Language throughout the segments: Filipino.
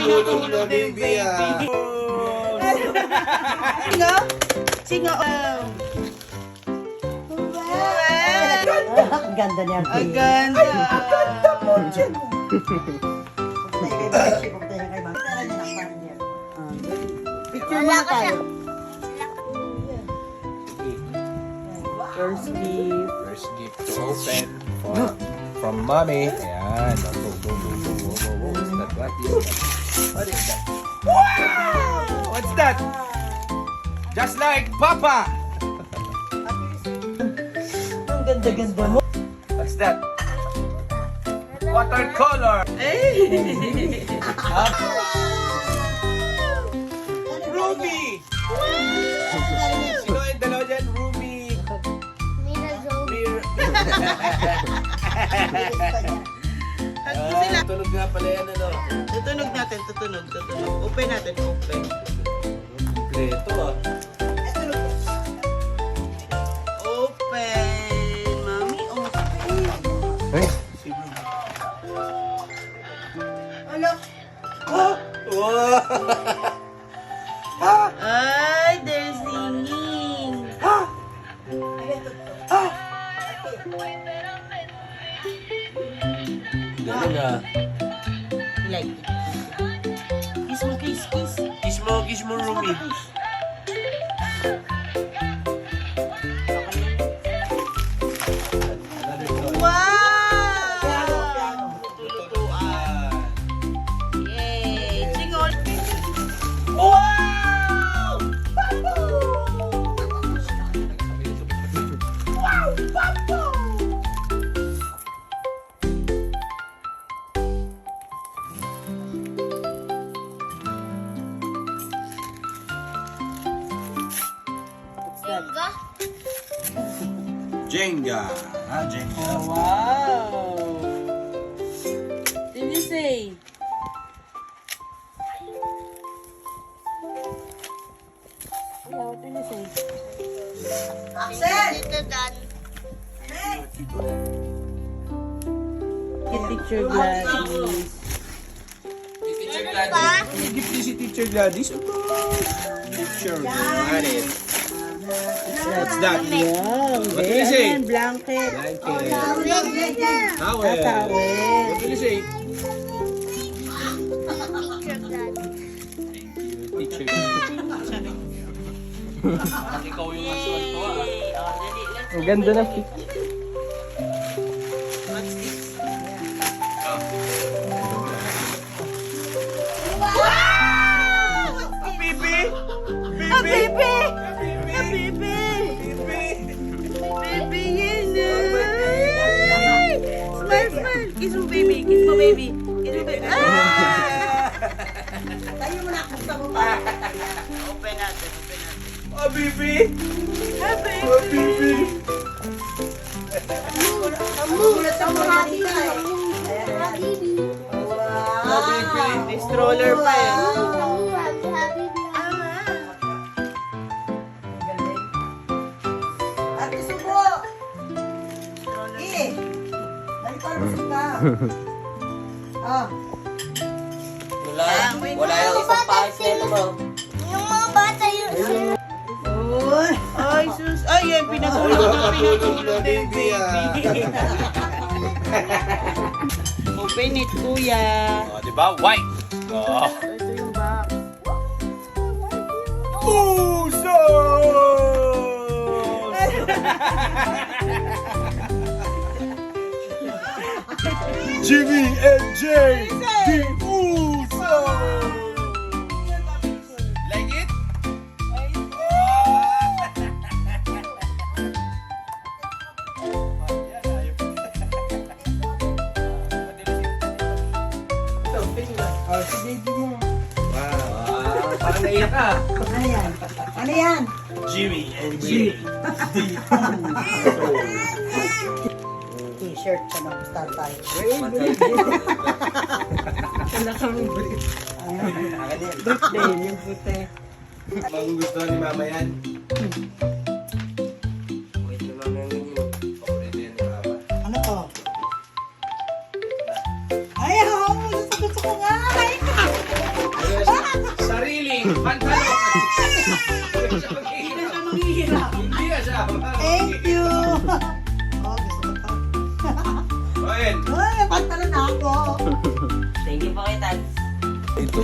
pinatulog na yung baby. Singo? Singo. Ang ganda niya. Ang ganda. Picture muna tayo. First gift. First gift to open from mommy. Ayan. What's that? What is that? Wow! What's that? Just like Papa! Ang ganda-ganda mo. What's that? Watercolor! Ruby! Sino yung dalawa dyan? Ruby! Tunog nga pala yan, ano? Tutunog natin, tutunog. Open natin, open. Kompleto ah. Open. Mami, open. Hey! Ala. Wow! Ay, they're singing. Galing ah. Like it. Kiss mo, kiss. Kiss mo, Ruby. Wow! Tutulutuan. Yay! Singol. Wow! Wow, Papo! Jenga. Ah, Jenga. Oh, wow! Did you say? Yeah, what did you say? Get picture glasses. Teacher Gladys. Gift niyo si Teacher Gladys. Picture. Got it. What's that? Wow, What did you say? then blanket. Blanket. A Towel. towel. What did you say? Teacher Ang ganda na pic. Baby, yun na. Smile. Kiss mo, baby. Kiss mo, baby. Tayo mo na, gusto mo pa. Open natin. Oh, baby! Happy. Oh, baby! Magulat sa mga dito eh. Oh, baby! May stroller pa eh. Ate Subo! Eh! Dali para masok ka. Ah. Wala yung isang pahit nito mo. Yung mga bata yun. Uy! Ay, sus. Ay, yan. Pinatulog na yung baby. Open it, kuya. Oh, di ba? White! Oh. Ito yung box. Puso! Jimmy and Jay! The Uso! Like it? Oh, si baby mo. Wow! Parang naiyak ka. Ano yan? Ano yan? Jimmy and Jay. T-shirt ka na, star tayo. Wala kang brief. Birthday, yung puti. Magugustuhan ni Mama yan. Wait na Mama yan. Paborito yan ni Mama. Ano to? Ay, gusto ko nga. Ay, Thank you. Oh, gusto ko to. Oyen. Ay, pantalon na ako. Thank you po kay Tats. Ito.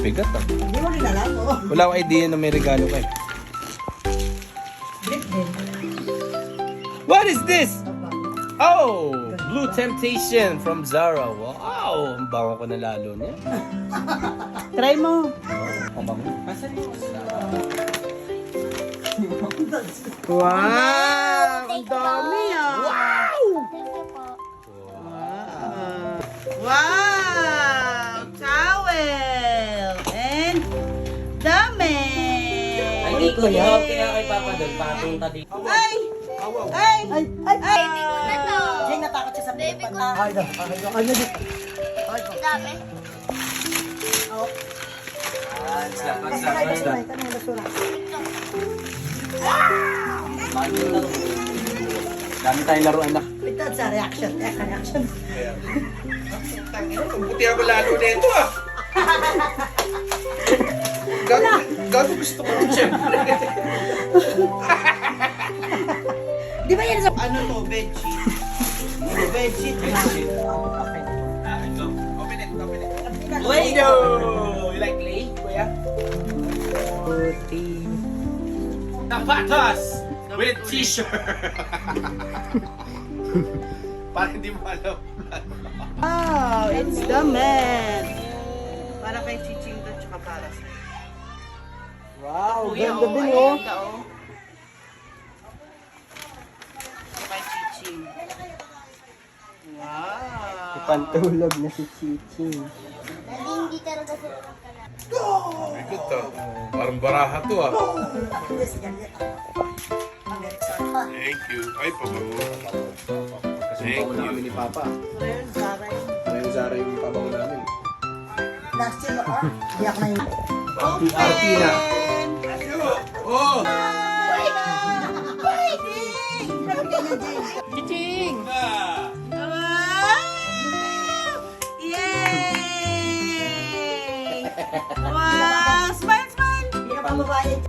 Bigat ah. Hindi mo dinala ko. Wala akong idea na may regalo ka eh. Grip din. What is this? Oh! Blue Temptation from Zara. Wow! Ang bango ko na lalo niya. Try mo. Kabango. Wow! Ang dami ah! Wow! Thank you po. Wow! Towel! And damit! Ay, ko niya. Kaya kay Papa doon, papunta dito. Ay! Ay! Ay, ay, ay. Baby ko na to. Jay, natakot siya sa Baby ko. Ay, daw. Ay, daw. Ay, daw. Ay, daw. Dami. Oh. Ay, kanina basura. Dami tayong laruan na. Ito sa reaction. Reaction. Buti ako lalo na ito ah. Gago gusto ko rin siyempre. Di ba yan sa... Ano to? Bedsheet? Bedsheet. Ito. Open it. Play-Doh! You like play, kuya? Tapatas with t-shirt. Parang hindi mo alam. Wow! It's damit! Para kay Chiching to, tsaka para sa... Wow, Kuya, ganda din ay, oh. ganda, oh. Kay Chiching. Wow! Pantulog na si Chichi. Hindi ka rin kasi Bigot to. Parang baraha to ah. Thank you. Ay, pabango. Thank you. Namin ni Papa. Ngayon Zara yung pabango namin. Last year, di ako na yun. Artina. Oh! Chiching! Ah! Yay! Wow! Smile, smile! Hindi ka pa mabayad.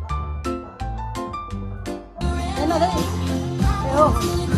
Ano, dali. Ayun.